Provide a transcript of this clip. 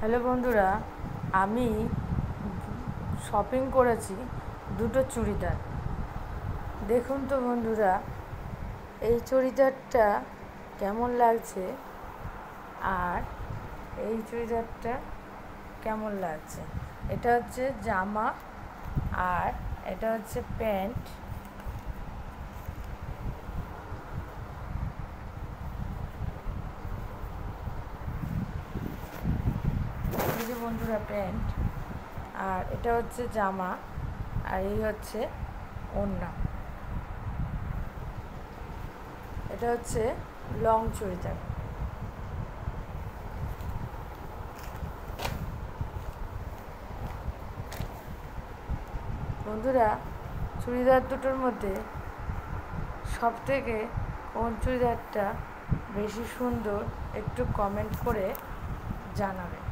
Hello বন্ধুরা, আমি shopping করেছি দুটো চুড়িদার। দেখুন তো বন্ধুরা, এই চুড়িদারটা কেমন লাগছে আর এই চুড়িদারটা কেমন লাগছে। এটা হচ্ছে জামা আর এটা হচ্ছে প্যান্ট। এই যে বন্ধুরা প্যান্ট, আর এটা হচ্ছে জামা, আর এই হচ্ছে ওড়না। এটা হচ্ছে লং চুড়িদার। বন্ধুরা, চুড়িদার দুটোর মধ্যে সবথেকে কোন চুড়িদারটা বেশি সুন্দর একটু কমেন্ট করে জানাবেন।